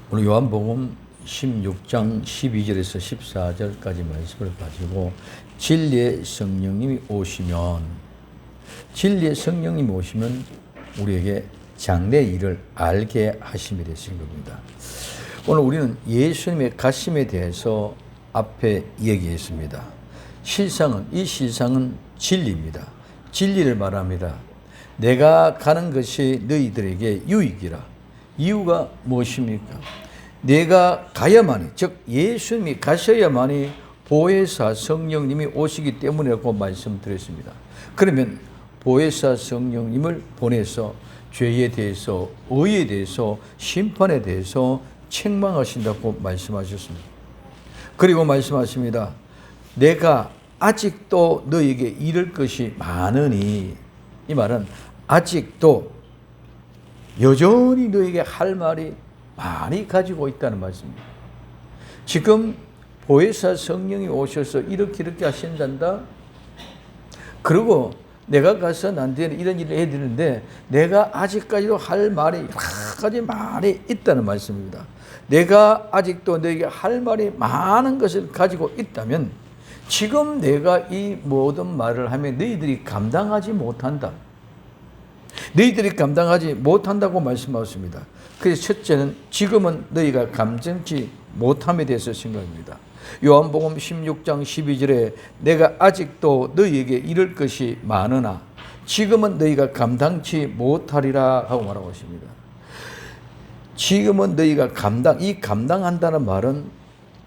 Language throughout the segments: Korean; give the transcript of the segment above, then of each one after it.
오늘 요한복음 16장 12절에서 14절까지 말씀을 가지고 진리의 성령님이 오시면 우리에게 장래 일을 알게 하심이 되신 겁니다. 오늘 우리는 예수님의 가심에 대해서 앞에 얘기했습니다. 이 실상은 진리입니다. 진리를 말합니다. 내가 가는 것이 너희들에게 유익이라. 이유가 무엇입니까? 내가 가야만이, 즉 예수님이 가셔야만이 보혜사 성령님이 오시기 때문이라고 말씀드렸습니다. 그러면 보혜사 성령님을 보내서 죄에 대해서, 의에 대해서, 심판에 대해서 책망하신다고 말씀하셨습니다. 그리고 말씀하십니다. 내가 아직도 너에게 이를 것이 많으니, 이 말은 아직도 여전히 너에게 할 말이 많이 가지고 있다는 말씀입니다. 지금 보혜사 성령이 오셔서 이렇게 하신단다. 그리고 내가 가서 나한테는 이런 일을 해야 되는데 내가 아직까지도 할 말이 여러 가지 많이 있다는 말씀입니다. 내가 아직도 너에게 할 말이 많은 것을 가지고 있다면 지금 내가 이 모든 말을 하면 너희들이 감당하지 못한다. 너희들이 감당하지 못한다고 말씀하셨습니다. 그래서 첫째는 지금은 너희가 감당치 못함에 대해서 생각합니다. 요한복음 16장 12절에 내가 아직도 너희에게 이를 것이 많으나 지금은 너희가 감당치 못하리라 하고 말하고 있습니다. 지금은 너희가 감당한다는 말은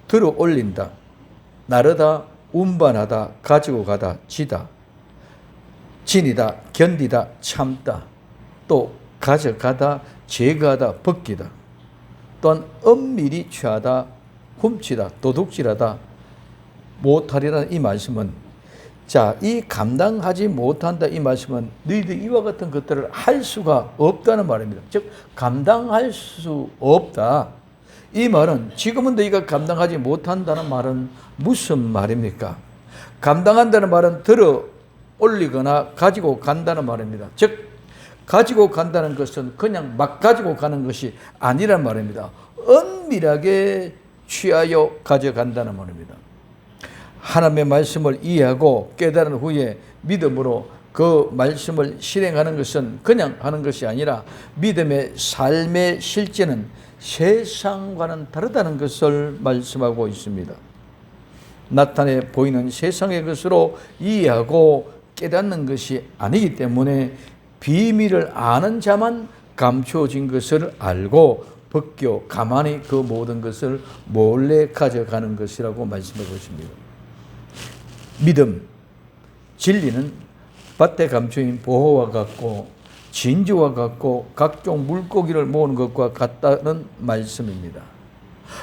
들어 올린다, 나르다, 운반하다, 가지고 가다, 지다, 지니다, 견디다, 참다, 또 가져가다, 제거하다, 벗기다, 또한 엄밀히 취하다, 훔치다, 도둑질하다 못하리라는 이 말씀은, 자, 이 감당하지 못한다 이 말씀은 너희들 이와 같은 것들을 할 수가 없다는 말입니다. 즉 감당할 수 없다. 이 말은 지금은 너희가 감당하지 못한다는 말은 무슨 말입니까? 감당한다는 말은 들어 올리거나 가지고 간다는 말입니다. 즉 가지고 간다는 것은 그냥 막 가지고 가는 것이 아니란 말입니다. 은밀하게 취하여 가져간다는 말입니다. 하나님의 말씀을 이해하고 깨달은 후에 믿음으로 그 말씀을 실행하는 것은 그냥 하는 것이 아니라 믿음의 삶의 실제는 세상과는 다르다는 것을 말씀하고 있습니다. 나타내 보이는 세상의 것으로 이해하고 깨닫는 것이 아니기 때문에 비밀을 아는 자만 감추어진 것을 알고 벗겨 가만히 그 모든 것을 몰래 가져가는 것이라고 말씀하고 있습니다. 믿음, 진리는 밭에 감추인 보호와 같고 진주와 같고 각종 물고기를 모으는 것과 같다는 말씀입니다.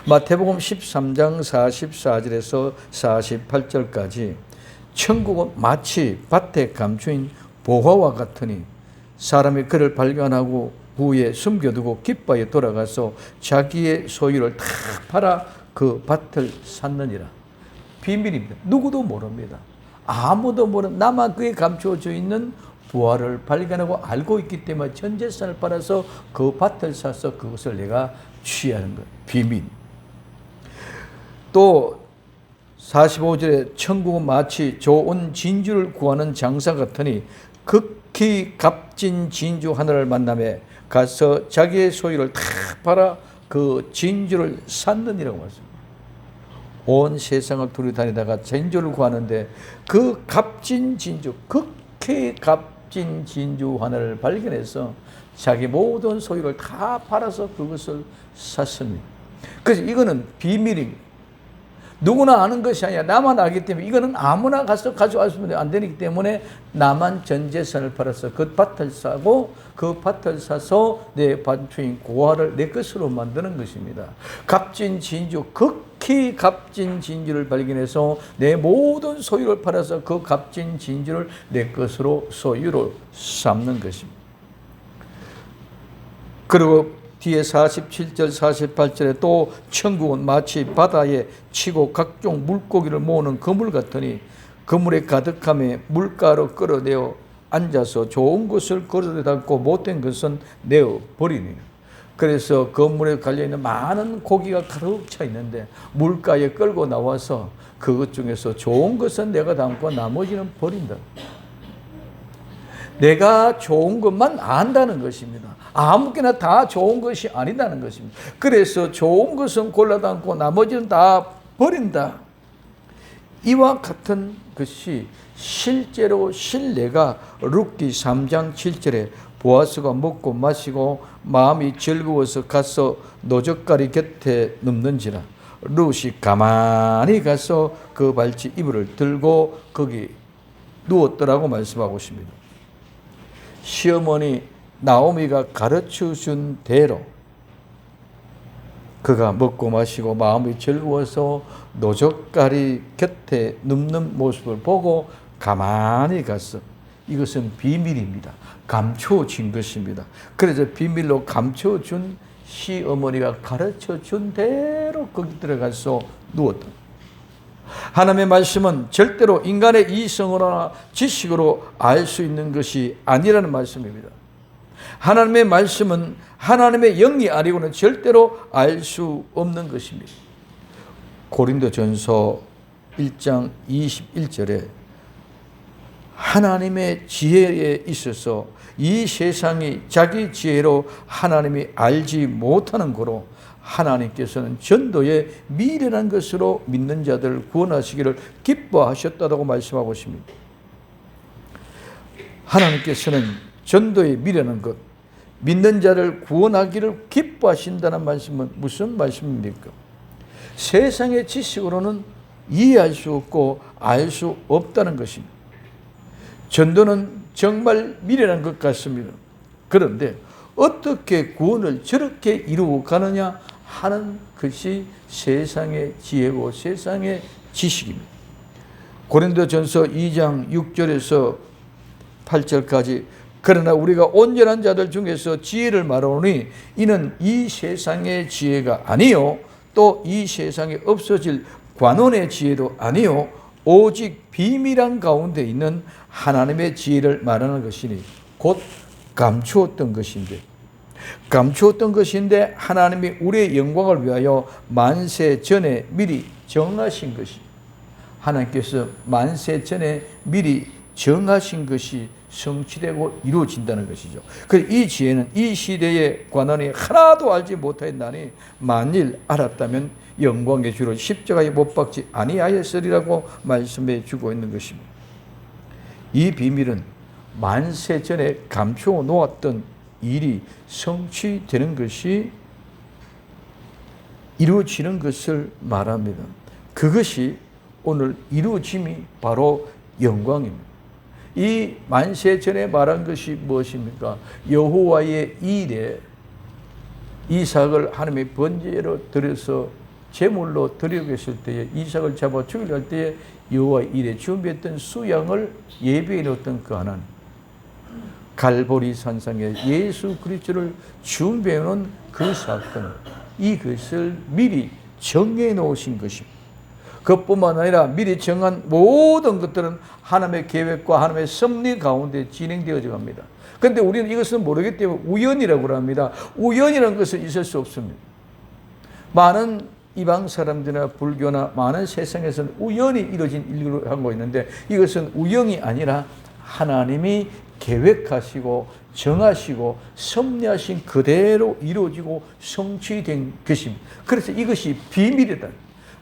마태복음 13장 44절에서 48절까지 천국은 마치 밭에 감추인 보화와 같으니 사람이 그를 발견하고 후에 숨겨두고 깃바에 돌아가서 자기의 소유를 다 팔아 그 밭을 샀느니라. 비밀입니다. 누구도 모릅니다. 아무도 모르는, 나만 그에 감추어져 있는 부활을 발견하고 알고 있기 때문에 전 재산을 팔아서 그 밭을 사서 그것을 내가 취하는 것. 비밀. 또 45절에 천국은 마치 좋은 진주를 구하는 장사 같으니 극히 값진 진주 하나를 만나며 가서 자기의 소유를 다 팔아 그 진주를 샀느니라고 말씀합니다. 온 세상을 두루다니다가 진주를 구하는데 그 값진 진주, 극히 값진 진주 하나를 발견해서 자기 모든 소유를 다 팔아서 그것을 샀습니다. 그래서 이거는 비밀입니다. 누구나 아는 것이 아니라 나만 알기 때문에 이거는 아무나 가서 가져왔으면 안 되기 때문에 나만 전 재산을 팔아서 그 밭을 사고 그 밭을 사서 내 반투인 고아를 내 것으로 만드는 것입니다. 값진 진주, 극히 값진 진주를 발견해서 내 모든 소유를 팔아서 그 값진 진주를 내 것으로 소유로 삼는 것입니다. 그리고 뒤에 47절 48절에 또 천국은 마치 바다에 치고 각종 물고기를 모으는 그물 같으니 그물에 가득함에 물가로 끌어내어 앉아서 좋은 것을 거르다 담고 못된 것은 내어 버리니 그래서 건물에 걸려있는 많은 고기가 가득 차 있는데 물가에 끌고 나와서 그것 중에서 좋은 것은 내가 담고 나머지는 버린다. 내가 좋은 것만 안다는 것입니다. 아무렇게나 다 좋은 것이 아니다는 것입니다. 그래서 좋은 것은 골라 담고 나머지는 다 버린다. 이와 같은 것이 실제로 신뢰가 룻기 3장 7절에 보아스가 먹고 마시고 마음이 즐거워서 가서 노젓가리 곁에 눕는지라 룻이 가만히 가서 그 발치 이불을 들고 거기 누웠더라고 말씀하고 있습니다. 시어머니 나오미가 가르쳐 준 대로 그가 먹고 마시고 마음이 즐거워서 노젓가리 곁에 눕는 모습을 보고 가만히 갔어. 이것은 비밀입니다. 감춰진 것입니다. 그래서 비밀로 감춰준 시어머니가 가르쳐준 대로 거기 들어가서 누웠다. 하나님의 말씀은 절대로 인간의 이성으로나 지식으로 알 수 있는 것이 아니라는 말씀입니다. 하나님의 말씀은 하나님의 영이 아니고는 절대로 알 수 없는 것입니다. 고린도전서 1장 21절에 하나님의 지혜에 있어서 이 세상이 자기 지혜로 하나님이 알지 못하는 거로 하나님께서는 전도에 미련한 것으로 믿는 자들을 구원하시기를 기뻐하셨다고 말씀하고 있습니다. 하나님께서는 전도에 미련한 것, 믿는 자를 구원하기를 기뻐하신다는 말씀은 무슨 말씀입니까? 세상의 지식으로는 이해할 수 없고 알 수 없다는 것입니다. 전도는 정말 미련한 것 같습니다. 그런데 어떻게 구원을 저렇게 이루어 가느냐 하는 것이 세상의 지혜고 세상의 지식입니다. 고린도전서 2장 6절에서 8절까지 그러나 우리가 온전한 자들 중에서 지혜를 말하오니 이는 이 세상의 지혜가 아니요 또 이 세상에 없어질 관원의 지혜도 아니요 오직 비밀한 가운데 있는 하나님의 지혜를 말하는 것이니 곧 감추었던 것인데 하나님이 우리의 영광을 위하여 만세 전에 미리 정하신 것이 하나님께서 만세 전에 미리 정하신 것이 성취되고 이루어진다는 것이죠. 그래서 이 지혜는 이 시대의 관원이 하나도 알지 못하였나니 만일 알았다면 영광의 주로 십자가에 못 박지 아니하였으리라고 말씀해 주고 있는 것입니다. 이 비밀은 만세 전에 감추어 놓았던 일이 성취되는 것이 이루어지는 것을 말합니다. 그것이 오늘 이루어짐이 바로 영광입니다. 이 만세 전에 말한 것이 무엇입니까? 여호와의 일에 이삭을 하나님의 번제로 드려서 제물로 드리고 계실 때에 이삭을 잡아 죽이려 할 때에 여호와의 일에 준비했던 수양을 예비해 놓았던 그 하나님, 갈보리 산상에 예수 그리스도를 준비해 놓은 그 사건, 이것을 미리 정해 놓으신 것입니다. 그뿐만 아니라 미리 정한 모든 것들은 하나님의 계획과 하나님의 섭리 가운데 진행되어져 갑니다. 그런데 우리는 이것을 모르기 때문에 우연이라고 합니다. 우연이라는 것은 있을 수 없습니다. 많은 이방 사람들이나 불교나 많은 세상에서는 우연히 이루어진 일로 하고 있는데 이것은 우연이 아니라 하나님이 계획하시고 정하시고 섭리하신 그대로 이루어지고 성취된 것입니다. 그래서 이것이 비밀이다.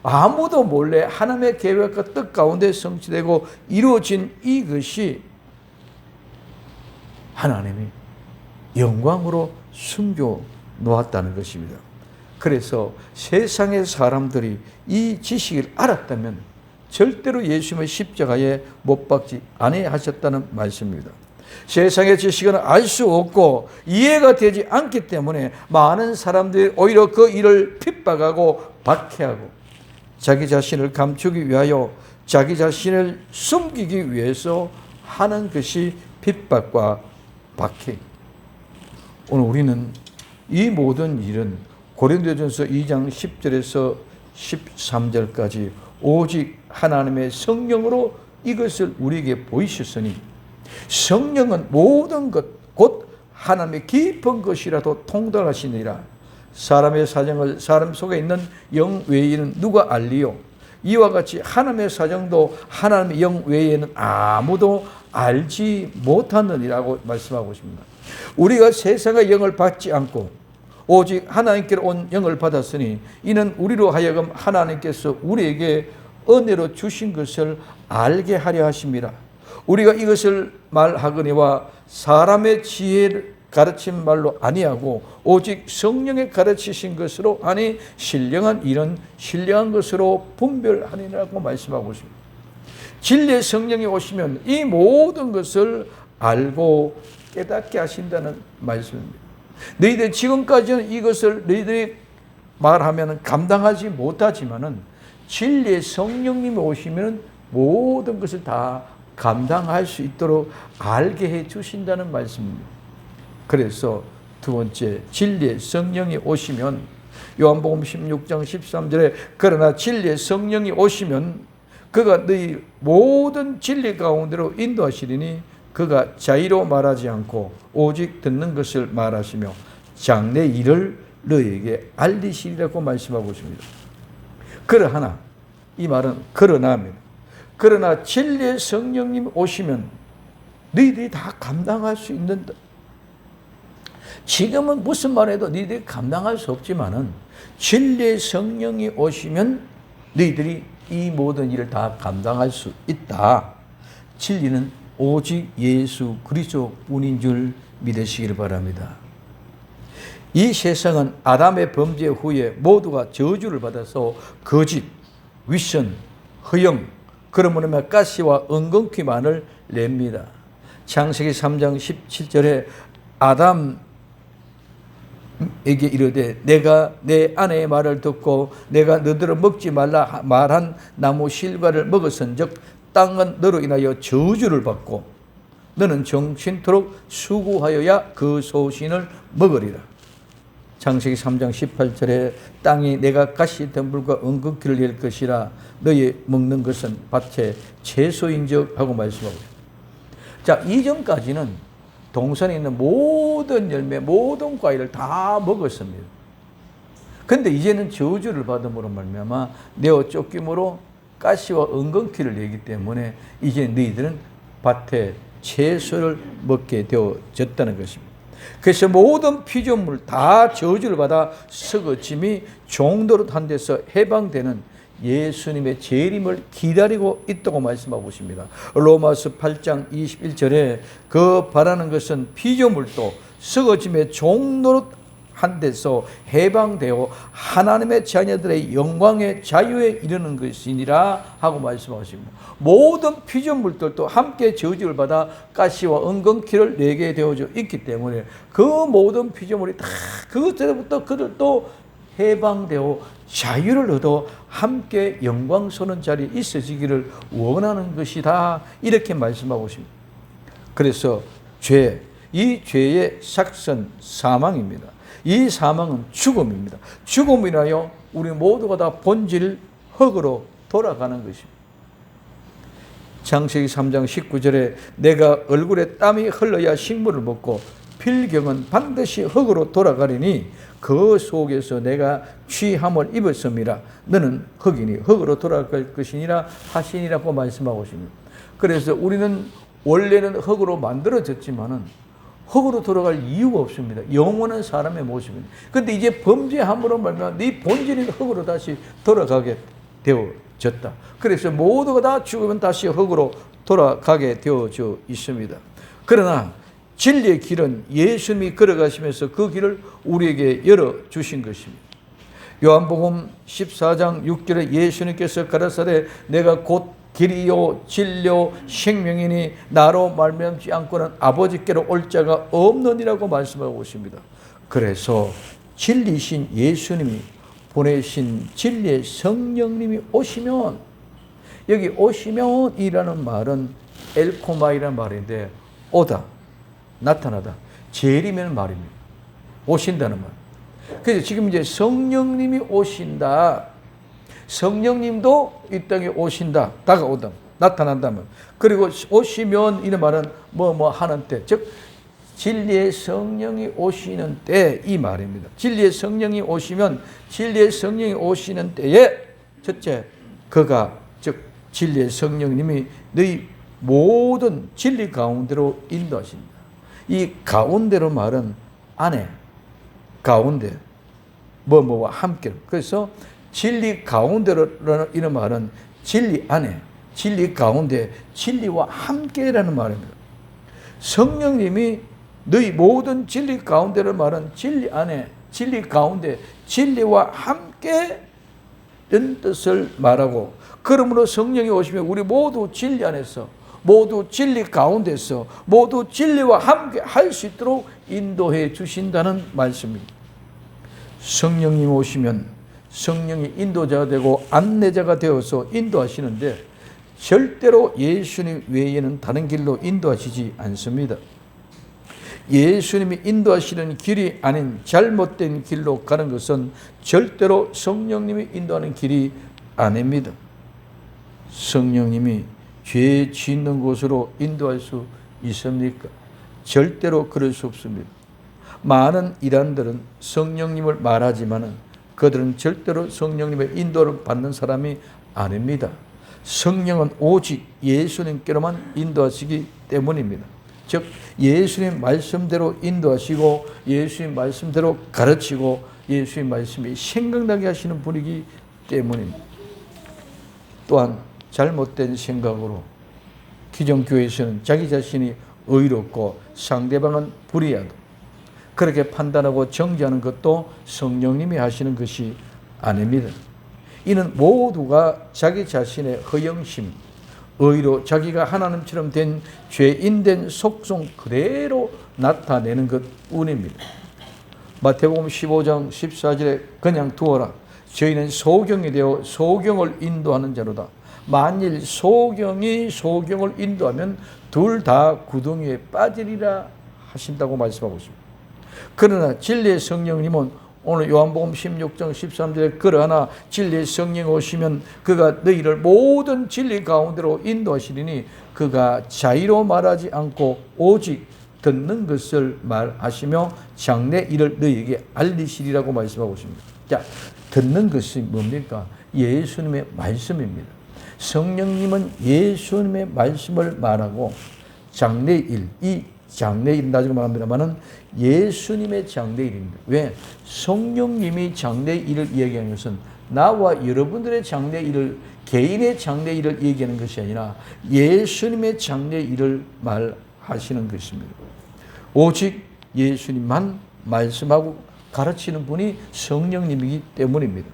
아무도 몰래 하나님의 계획과 뜻 가운데 성취되고 이루어진 이것이 하나님이 영광으로 숨겨 놓았다는 것입니다. 그래서 세상의 사람들이 이 지식을 알았다면 절대로 예수님의 십자가에 못 박지 아니하셨다는 말씀입니다. 세상의 지식은 알 수 없고 이해가 되지 않기 때문에 많은 사람들이 오히려 그 일을 핍박하고 박해하고 자기 자신을 감추기 위하여 자기 자신을 숨기기 위해서 하는 것이 핍박과 박해. 오늘 우리는 이 모든 일은 고린도전서 2장 10절에서 13절까지 오직 하나님의 성령으로 이것을 우리에게 보이셨으니 성령은 모든 것 곧 하나님의 깊은 것이라도 통달하시느니라. 사람의 사정을 사람 속에 있는 영 외에는 누가 알리요? 이와 같이 하나님의 사정도 하나님의 영 외에는 아무도 알지 못하느니라고 말씀하고 있습니다. 우리가 세상의 영을 받지 않고 오직 하나님께로 온 영을 받았으니 이는 우리로 하여금 하나님께서 우리에게 은혜로 주신 것을 알게 하려 하심이라. 우리가 이것을 말하거니와 사람의 지혜를 가르친 말로 아니하고 오직 성령의 가르치신 것으로 하니 신령한 일은 신령한 것으로 분별하니라고 말씀하고 있습니다. 진리의 성령이 오시면 이 모든 것을 알고 깨닫게 하신다는 말씀입니다. 너희들 지금까지는 이것을 너희들이 말하면 감당하지 못하지만은 진리의 성령님이 오시면 모든 것을 다 감당할 수 있도록 알게 해 주신다는 말씀입니다. 그래서 두 번째, 진리의 성령이 오시면 요한복음 16장 13절에 그러나 진리의 성령이 오시면 그가 너희 모든 진리 가운데로 인도하시리니 그가 자의로 말하지 않고 오직 듣는 것을 말하시며 장래 일을 너희에게 알리시리라고 말씀하고 있습니다. 그러하나 이 말은 그러나입니다. 그러나 진리의 성령님 오시면 너희들이 다 감당할 수 있는, 지금은 무슨 말해도 너희들이 감당할 수 없지만은 진리의 성령이 오시면 너희들이 이 모든 일을 다 감당할 수 있다. 진리는 오직 예수 그리스도뿐인 줄 믿으시기를 바랍니다. 이 세상은 아담의 범죄 후에 모두가 저주를 받아서 거짓, 위선, 허영, 그러므로 말미암아 가시와 은근퀴만을 냅니다. 창세기 3장 17절에 아담에게 이르되 내가 내 아내의 말을 듣고 내가 너희들은 먹지 말라 말한 나무 실과를 먹었은즉 땅은 너로 인하여 저주를 받고 너는 정신토록 수고하여야 그 소신을 먹으리라. 창세기 3장 18절에 땅이 내가 가시 덤불과 은근퀴를 낼 것이라 너희 먹는 것은 밭의 채소인즉 하고 말씀하고 있습니다. 자, 이전까지는 동산에 있는 모든 열매, 모든 과일을 다 먹었습니다. 근데 이제는 저주를 받음으로 말미암아 내어 쫓김으로 가시와 은근퀴를 내기 때문에 이제 너희들은 밭의 채소를 먹게 되어졌다는 것입니다. 그래서 모든 피조물 다 저주를 받아 썩어짐이 종도로 한 데서 해방되는 예수님의 재림을 기다리고 있다고 말씀하고 있습니다. 로마서 8장 21절에 그 바라는 것은 피조물도 썩어짐의 종로로 한 데서 해방되어 하나님의 자녀들의 영광의 자유에 이르는 것이니라 하고 말씀하십니다. 모든 피조물들도 함께 저주를 받아 가시와 은근퀴를 내게 되어져 있기 때문에 그 모든 피조물이 다 그것으로부터 그들도 해방되어 자유를 얻어 함께 영광스러운 자리에 있어지기를 원하는 것이다. 이렇게 말씀하고 있습니다. 그래서 이 죄의 삭선 사망입니다. 이 사망은 죽음입니다. 죽음으로 인하여 우리 모두가 다 본질 흙으로 돌아가는 것입니다. 창세기 3장 19절에 내가 얼굴에 땀이 흘러야 식물을 먹고 필경은 반드시 흙으로 돌아가리니 그 속에서 내가 취함을 입었음이라 너는 흙이니 흙으로 돌아갈 것이니라 하시니라고 말씀하고 있습니다. 그래서 우리는 원래는 흙으로 만들어졌지만은 흙으로 돌아갈 이유가 없습니다. 영원한 사람의 모습입니다. 그런데 이제 범죄함으로 말미암아 네 본질인 흙으로 다시 돌아가게 되어졌다. 그래서 모두가 다 죽으면 다시 흙으로 돌아가게 되어져 있습니다. 그러나 진리의 길은 예수님이 걸어가시면서 그 길을 우리에게 열어주신 것입니다. 요한복음 14장 6절에 예수님께서 가라사대 내가 곧 길이요 진리요 생명이니 나로 말미암지 않고는 아버지께로 올 자가 없느니라고 말씀하고 있습니다. 그래서 진리신 예수님이 보내신 진리의 성령님이 오시면, 여기 오시면이라는 말은 엘코마이라는 말인데 오다, 나타나다, 재림이라는 말입니다. 오신다는 말. 그래서 지금 이제 성령님이 오신다. 성령님도 이 땅에 오신다. 다가오다. 나타난다면. 그리고 오시면 이런 말은 뭐 하는 때. 즉 진리의 성령이 오시는 때 이 말입니다. 진리의 성령이 오시면 진리의 성령이 오시는 때에 첫째 그가 즉 진리의 성령님이 너희 모든 진리 가운데로 인도하신다. 이 가운데로 말은 안에 가운데 뭐뭐와 함께. 그래서 진리 가운데로라는 이런 말은 진리 안에 진리 가운데 진리와 함께라는 말입니다. 성령님이 너희 모든 진리 가운데를 말은 진리 안에 진리 가운데 진리와 함께 이런 뜻을 말하고 그러므로 성령이 오시면 우리 모두 진리 안에서 모두 진리 가운데서 모두 진리와 함께 할 수 있도록 인도해 주신다는 말씀입니다. 성령님 오시면 성령이 인도자가 되고 안내자가 되어서 인도하시는데 절대로 예수님 외에는 다른 길로 인도하시지 않습니다. 예수님이 인도하시는 길이 아닌 잘못된 길로 가는 것은 절대로 성령님이 인도하는 길이 아닙니다. 성령님이 죄 짓는 곳으로 인도할 수 있습니까? 절대로 그럴 수 없습니다. 많은 이단들은 성령님을 말하지만 그들은 절대로 성령님의 인도를 받는 사람이 아닙니다. 성령은 오직 예수님께로만 인도하시기 때문입니다. 즉 예수님 말씀대로 인도하시고 예수님 말씀대로 가르치고 예수님 말씀이 생각나게 하시는 분이기 때문입니다. 또한 잘못된 생각으로 기존 교회에서는 자기 자신이 의롭고 상대방은 불의하다 그렇게 판단하고 정죄하는 것도 성령님이 하시는 것이 아닙니다. 이는 모두가 자기 자신의 허영심, 의로 자기가 하나님처럼 된 죄인된 속성 그대로 나타내는 것뿐입니다. 마태복음 15장 14절에 그냥 두어라. 저희는 소경이 되어 소경을 인도하는 자로다. 만일 소경이 소경을 인도하면 둘 다 구덩이에 빠지리라 하신다고 말씀하고 있습니다. 그러나 진리의 성령님은 오늘 요한복음 16장 13절에 그러나 진리의 성령 오시면 그가 너희를 모든 진리 가운데로 인도하시리니 그가 자의로 말하지 않고 오직 듣는 것을 말하시며 장래 일을 너희에게 알리시리라고 말씀하고 있습니다. 자, 듣는 것이 뭡니까? 예수님의 말씀입니다. 성령님은 예수님의 말씀을 말하고 장래 일, 이 장래일 나중에 말합니다만은 예수님의 장래일입니다. 왜? 성령님이 장래일을 얘기하는 것은 나와 여러분들의 장래일을 개인의 장래일을 얘기하는 것이 아니라 예수님의 장래일을 말하시는 것입니다. 오직 예수님만 말씀하고 가르치는 분이 성령님이기 때문입니다.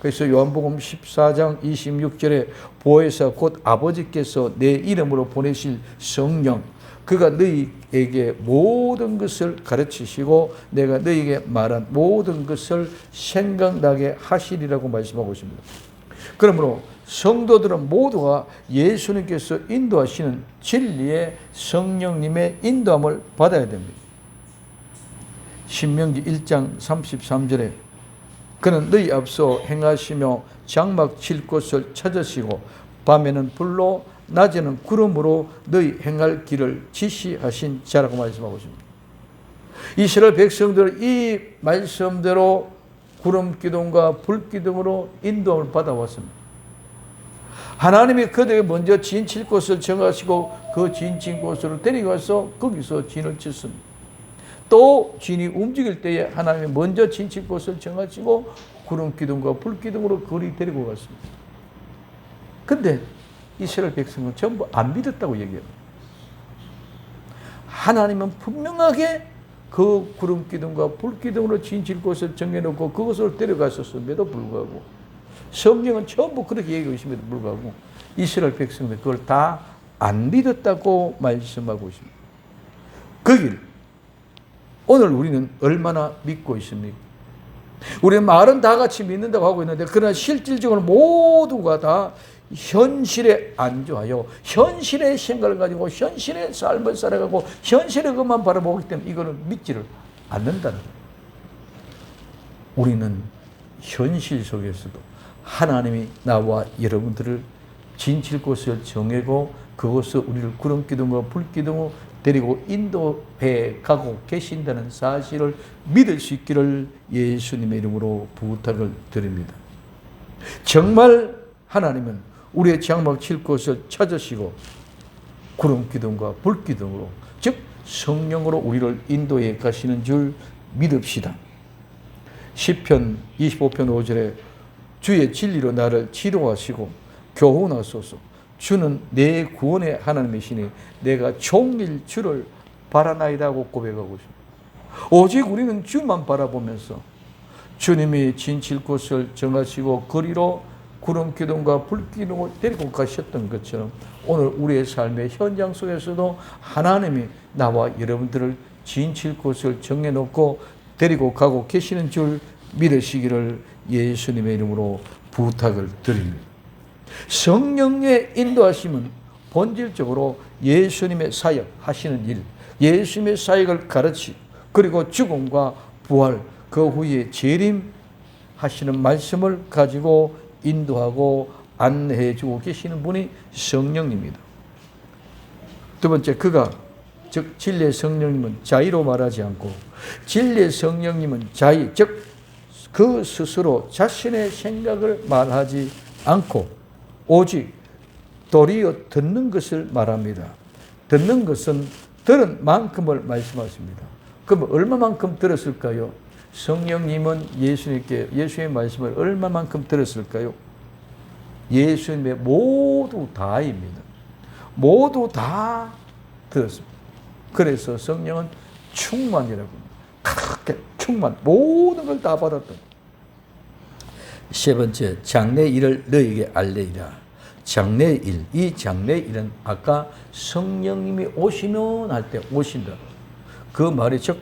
그래서 요한복음 14장 26절에 보혜사 곧 아버지께서 내 이름으로 보내실 성령 그가 너희에게 모든 것을 가르치시고 내가 너희에게 말한 모든 것을 생각나게 하시리라고 말씀하고 있습니다. 그러므로 성도들은 모두가 예수님께서 인도하시는 진리의 성령님의 인도함을 받아야 됩니다. 신명기 1장 33절에 그는 너희 앞서 행하시며 장막 칠 곳을 찾으시고 밤에는 불로 낮에는 구름으로 너희 행할 길을 지시하신 자라고 말씀하고 있습니다. 이스라엘 백성들은 이 말씀대로 구름 기둥과 불 기둥으로 인도함을 받아왔습니다. 하나님이 그들에게 먼저 진 칠 곳을 정하시고 그 진 친 곳으로 데려가서 거기서 진을 쳤습니다. 또 진이 움직일 때에 하나님이 먼저 진 칠 곳을 정하시고 구름 기둥과 불 기둥으로 그리 데리고 갔습니다. 근데 이스라엘 백성은 전부 안 믿었다고 얘기해요. 하나님은 분명하게 그 구름 기둥과 불 기둥으로 진칠 곳을 정해놓고 그것으로 데려갔었음에도 불구하고 성경은 전부 그렇게 얘기하고 있음에도 불구하고 이스라엘 백성들 그걸 다 안 믿었다고 말씀하고 있습니다. 그 길 오늘 우리는 얼마나 믿고 있습니까? 우리는 말은 다 같이 믿는다고 하고 있는데 그러나 실질적으로 모두가 다 현실에 안주하여 현실의 생각을 가지고 현실의 삶을 살아가고 현실의 것만 바라보기 때문에 이거는 믿지를 않는다는 거예요. 우리는 현실 속에서도 하나님이 나와 여러분들을 진칠 곳을 정하고 그곳을 우리를 구름 기둥과 불 기둥으로 데리고 인도해 가고 계신다는 사실을 믿을 수 있기를 예수님의 이름으로 부탁을 드립니다. 정말 하나님은 우리의 장막 칠 곳을 찾으시고 구름 기둥과 불 기둥으로, 즉 성령으로 우리를 인도해 가시는 줄 믿읍시다. 시편 25편 5절에 주의 진리로 나를 치료하시고 교훈하소서. 주는 내 구원의 하나님이시니 내가 종일 주를 바라나이다고 고백하고 있습니다. 오직 우리는 주만 바라보면서 주님이 진칠 곳을 정하시고 거리로 구름 기둥과 불 기둥을 데리고 가셨던 것처럼 오늘 우리의 삶의 현장 속에서도 하나님이 나와 여러분들을 진칠 곳을 정해놓고 데리고 가고 계시는 줄 믿으시기를 예수님의 이름으로 부탁을 드립니다. 성령의 인도하심은 본질적으로 예수님의 사역 하시는 일, 예수님의 사역을 가르치, 그리고 죽음과 부활, 그 후에 재림하시는 말씀을 가지고 인도하고 안내해 주고 계시는 분이 성령님입니다. 두 번째, 그가, 즉 진리의 성령님은 자의로 말하지 않고, 진리의 성령님은 자의, 즉 그 스스로 자신의 생각을 말하지 않고 오직 도리어 듣는 것을 말합니다. 듣는 것은 들은 만큼을 말씀하십니다. 그럼 얼마만큼 들었을까요? 성령님은 예수님의 말씀을 얼마만큼 들었을까요? 예수님의 모두 다입니다. 모두 다 들었습니다. 그래서 성령은 충만이라고 합니다. 크게 충만, 모든 걸 다 받았다. 세 번째, 장래의 일을 너희에게 알리리라. 장래의 일, 이 장래의 일은 아까 성령님이 오시면 할 때 오신다. 그 말이 즉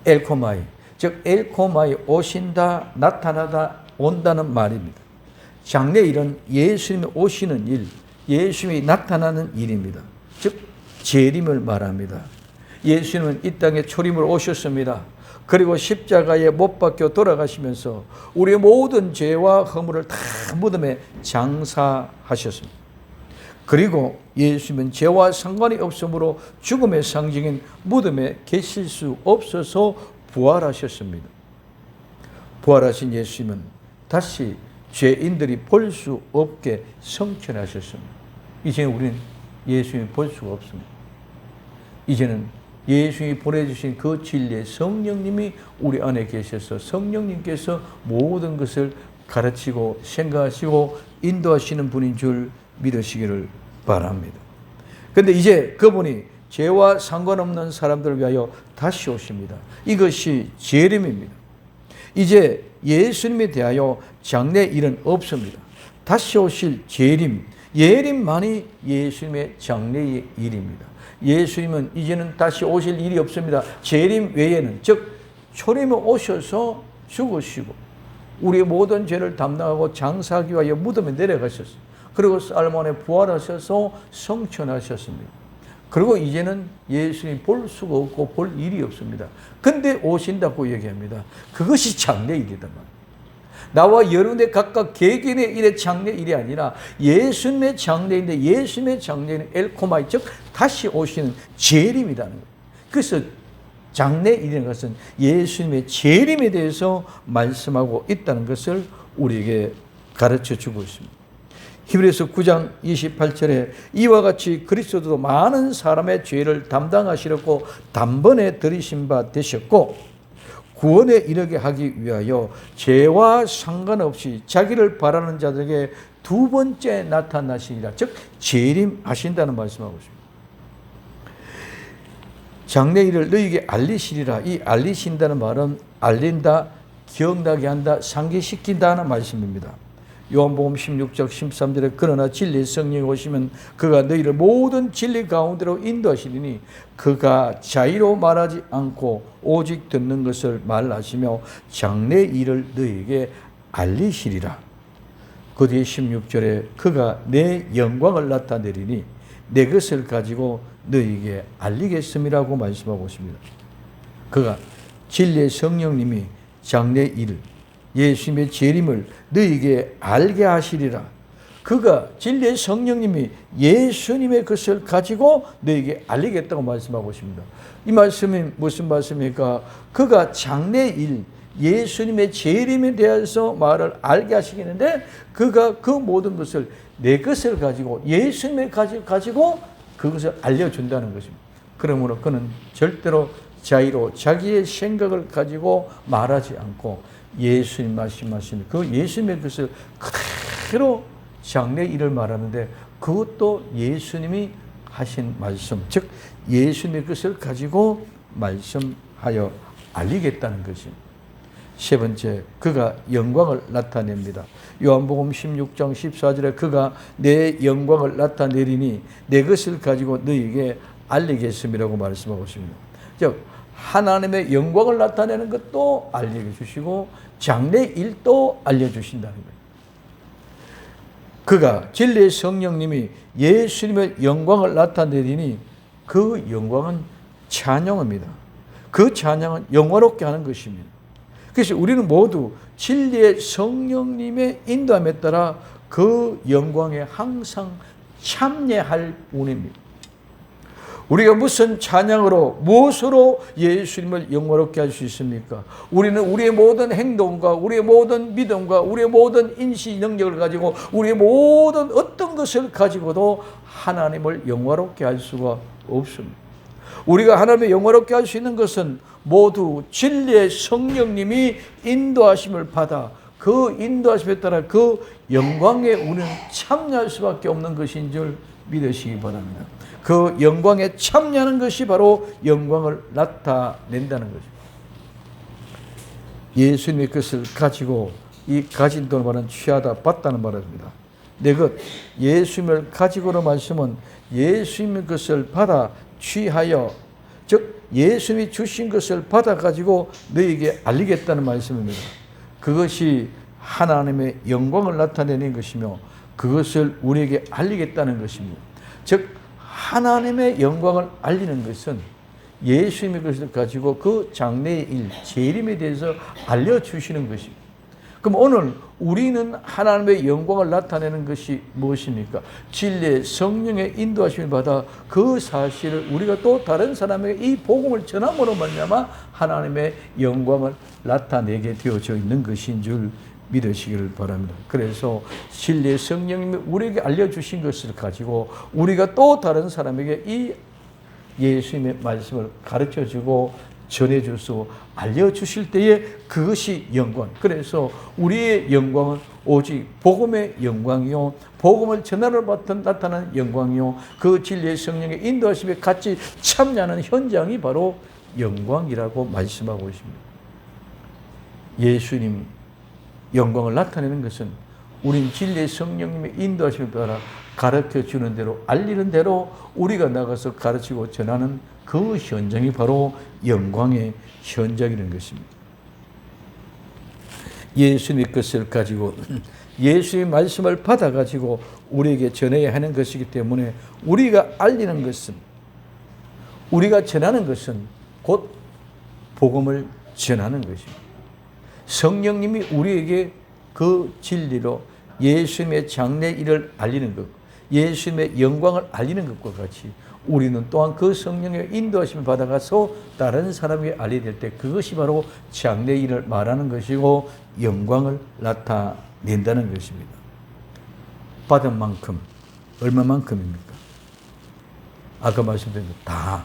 엘코마이, 즉 엘코마이 오신다, 나타나다, 온다는 말입니다. 장래의 일은 예수님이 오시는 일, 예수님이 나타나는 일입니다. 즉 재림을 말합니다. 예수님은 이 땅에 초림을 오셨습니다. 그리고 십자가에 못 박혀 돌아가시면서 우리의 모든 죄와 허물을 다 무덤에 장사하셨습니다. 그리고 예수님은 죄와 상관이 없으므로 죽음의 상징인 무덤에 계실 수 없어서 부활하셨습니다. 부활하신 예수님은 다시 죄인들이 볼 수 없게 성천하셨습니다. 이제는 우리는 예수님을 볼 수가 없습니다. 이제는 예수님이 보내주신 그 진리의 성령님이 우리 안에 계셔서 성령님께서 모든 것을 가르치고 생각하시고 인도하시는 분인 줄 믿으시기를 바랍니다. 그런데 이제 그분이 죄와 상관없는 사람들을 위하여 다시 오십니다. 이것이 재림입니다. 이제 예수님에 대하여 장래 일은 없습니다. 다시 오실 재림, 예림만이 예수님의 장래의 일입니다. 예수님은 이제는 다시 오실 일이 없습니다. 재림 외에는, 즉 초림에 오셔서 죽으시고 우리의 모든 죄를 담당하고 장사하기 위하여 무덤에 내려가셨어요. 그리고 살몬에 부활하셔서 성천하셨습니다. 그리고 이제는 예수님 볼 수가 없고 볼 일이 없습니다. 근데 오신다고 얘기합니다. 그것이 장래일이다. 나와 여러분의 각각 개개인의 일의 장래일이 아니라 예수님의 장래인데 예수님의 장래는 엘코마이, 즉 다시 오시는 재림이라는 거예요. 그래서 장래일이라는 것은 예수님의 재림에 대해서 말씀하고 있다는 것을 우리에게 가르쳐 주고 있습니다. 히브리서 9장 28절에 이와 같이 그리스도도 많은 사람의 죄를 담당하시려고 단번에 들이신 바 되셨고 구원에 이르게 하기 위하여 죄와 상관없이 자기를 바라는 자들에게 두 번째 나타나시리라. 즉 재림하신다는 말씀하고 있습니다. 장래일을 너희에게 알리시리라. 이 알리신다는 말은 알린다, 기억나게 한다, 상기시킨다는 말씀입니다. 요한복음 16장 13절에 그러나 진리의 성령이 오시면 그가 너희를 모든 진리 가운데로 인도하시리니 그가 자의로 말하지 않고 오직 듣는 것을 말하시며 장래 일을 너희에게 알리시리라. 그 뒤에 16절에 그가 내 영광을 나타내리니 내 것을 가지고 너희에게 알리겠음이라고 말씀하고 있습니다. 그가 진리의 성령님이 장래 일, 예수님의 재림을 너희에게 알게 하시리라. 그가 진리의 성령님이 예수님의 것을 가지고 너에게 알리겠다고 말씀하고 있습니다. 이 말씀이 무슨 말씀입니까? 그가 장래일 예수님의 재림에 대해서 말을 알게 하시겠는데 그가 그 모든 것을 내 것을 가지고 예수님의 가지고 그것을 알려준다는 것입니다. 그러므로 그는 절대로 자의로 자기의 생각을 가지고 말하지 않고 예수님 말씀하신 그 예수님의 것을 그대로 장래 일을 말하는데 그것도 예수님이 하신 말씀, 즉 예수님의 것을 가지고 말씀하여 알리겠다는 것입니다. 세 번째, 그가 영광을 나타냅니다. 요한복음 16장 14절에 그가 내 영광을 나타내리니 내 것을 가지고 너희에게 알리겠음이라고 말씀하고 있습니다. 즉 하나님의 영광을 나타내는 것도 알려주시고 장래 일도 알려주신다는 거예요. 그가 진리의 성령님이 예수님의 영광을 나타내리니 그 영광은 찬양입니다. 그 찬양은 영화롭게 하는 것입니다. 그래서 우리는 모두 진리의 성령님의 인도함에 따라 그 영광에 항상 참여할 뿐입니다. 우리가 무슨 찬양으로 무엇으로 예수님을 영화롭게 할 수 있습니까? 우리는 우리의 모든 행동과 우리의 모든 믿음과 우리의 모든 인식 능력을 가지고 우리의 모든 어떤 것을 가지고도 하나님을 영화롭게 할 수가 없습니다. 우리가 하나님을 영화롭게 할 수 있는 것은 모두 진리의 성령님이 인도하심을 받아 그 인도하심에 따라 그 영광에 우리는 참여할 수밖에 없는 것인 줄 믿으시기 바랍니다. 그 영광에 참여하는 것이 바로 영광을 나타낸다는 것입니다. 예수님의 것을 가지고 이 가진 돈을 말은 취하다 받다는 말입니다. 내 것, 예수님을 가지고로 말씀은 예수님의 것을 받아 취하여, 즉 예수님이 주신 것을 받아 가지고 너에게 알리겠다는 말씀입니다. 그것이 하나님의 영광을 나타내는 것이며 그것을 우리에게 알리겠다는 것입니다. 즉 하나님의 영광을 알리는 것은 예수님의 것을 가지고 그 장래의 일, 재림에 대해서 알려주시는 것입니다. 그럼 오늘 우리는 하나님의 영광을 나타내는 것이 무엇입니까? 진리의 성령의 인도하심을 받아 그 사실을 우리가 또 다른 사람에게 이 복음을 전함으로 말미암아 하나님의 영광을 나타내게 되어져 있는 것인 줄 믿으시기를 바랍니다. 그래서 진리의 성령님이 우리에게 알려주신 것을 가지고 우리가 또 다른 사람에게 이 예수님의 말씀을 가르쳐주고 전해주시고 알려주실 때에 그것이 영광. 그래서 우리의 영광은 오직 복음의 영광이요, 복음을 전하러 받은 나타나는 영광이요, 그 진리의 성령의 인도하심에 같이 참여하는 현장이 바로 영광이라고 말씀하고 있습니다. 예수님 영광을 나타내는 것은 우린 진리의 성령님의 인도하심에 따라 가르쳐주는 대로, 알리는 대로 우리가 나가서 가르치고 전하는 그 현장이 바로 영광의 현장이라는 것입니다. 예수님의 것을 가지고 예수의 말씀을 받아가지고 우리에게 전해야 하는 것이기 때문에 우리가 알리는 것은, 우리가 전하는 것은 곧 복음을 전하는 것입니다. 성령님이 우리에게 그 진리로 예수님의 장래 일을 알리는 것, 예수님의 영광을 알리는 것과 같이 우리는 또한 그 성령의 인도하심을 받아가서 다른 사람에게 알리게 될 때 그것이 바로 장래 일을 말하는 것이고 영광을 나타낸다는 것입니다. 받은 만큼 얼마만큼입니까? 아까 말씀드린 것 다,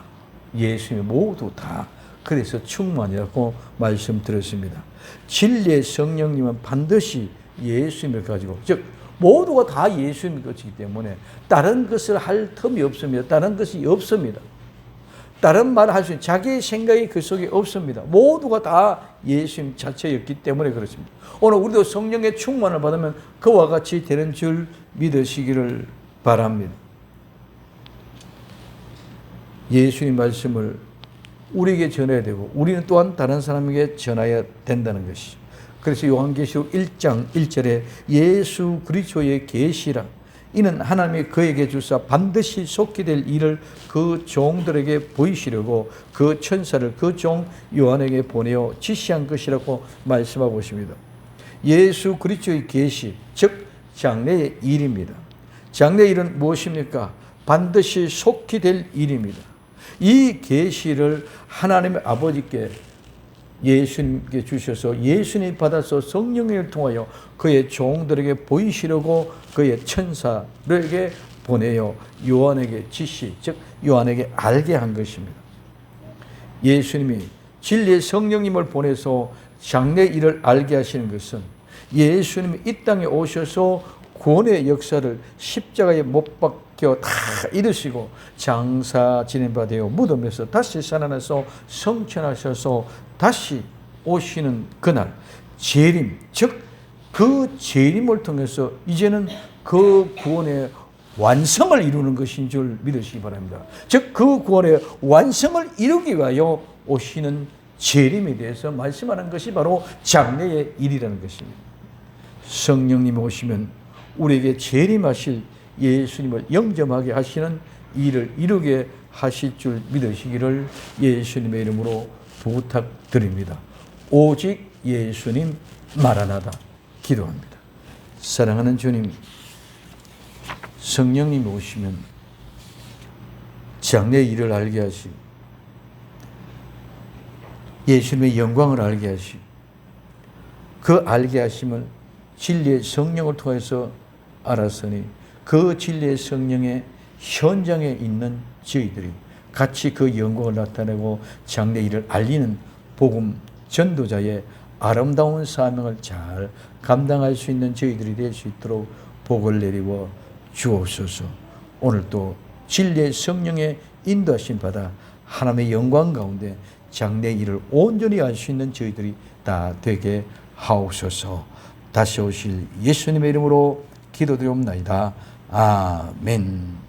예수님의 모두 다. 그래서 충만이라고 말씀드렸습니다. 진리의 성령님은 반드시 예수님을 가지고, 즉 모두가 다 예수님의 것이기 때문에 다른 것을 할 틈이 없습니다. 다른 것이 없습니다. 다른 말을 할 수 있는 자기의 생각이 그 속에 없습니다. 모두가 다 예수님 자체였기 때문에 그렇습니다. 오늘 우리도 성령의 충만을 받으면 그와 같이 되는 줄 믿으시기를 바랍니다. 예수님 말씀을 우리에게 전해야 되고 우리는 또한 다른 사람에게 전해야 된다는 것이. 그래서 요한계시록 1장 1절에 예수 그리스도의 계시라, 이는 하나님이 그에게 주사 반드시 속히 될 일을 그 종들에게 보이시려고 그 천사를 그 종 요한에게 보내어 지시한 것이라고 말씀하고 있습니다. 예수 그리스도의 계시, 즉 장래의 일입니다. 장래의 일은 무엇입니까? 반드시 속히 될 일입니다. 이 계시를 하나님의 아버지께 예수님께 주셔서 예수님이 받아서 성령을 통하여 그의 종들에게 보이시려고 그의 천사들에게 보내어 요한에게 지시, 즉 요한에게 알게 한 것입니다. 예수님이 진리의 성령님을 보내서 장래 일을 알게 하시는 것은 예수님이 이 땅에 오셔서 구원의 역사를 십자가에 못 박혀 다 이루시고 장사 지낸 바 되어 무덤에서 다시 살아나서 성천하셔서 다시 오시는 그날 재림, 즉 그 재림을 통해서 이제는 그 구원의 완성을 이루는 것인 줄 믿으시기 바랍니다. 즉 그 구원의 완성을 이루기 위하여 오시는 재림에 대해서 말씀하는 것이 바로 장래의 일이라는 것입니다. 성령님이 오시면 우리에게 재림하실 예수님을 영접하게 하시는 일을 이루게 하실 줄 믿으시기를 예수님의 이름으로 부탁드립니다. 오직 예수님 마라나다 기도합니다. 사랑하는 주님, 성령님이 오시면 장래의 일을 알게 하시고 예수님의 영광을 알게 하시고 그 알게 하심을 진리의 성령을 통해서 알았으니 그 진리의 성령의 현장에 있는 저희들이 같이 그 영광을 나타내고 장래 일을 알리는 복음 전도자의 아름다운 사명을 잘 감당할 수 있는 저희들이 될 수 있도록 복을 내리워 주옵소서. 오늘도 진리의 성령의 인도하심 받아 하나님의 영광 가운데 장래 일을 온전히 할 수 있는 저희들이 다 되게 하옵소서. 다시 오실 예수님의 이름으로 기도드리옵나이다. 아멘.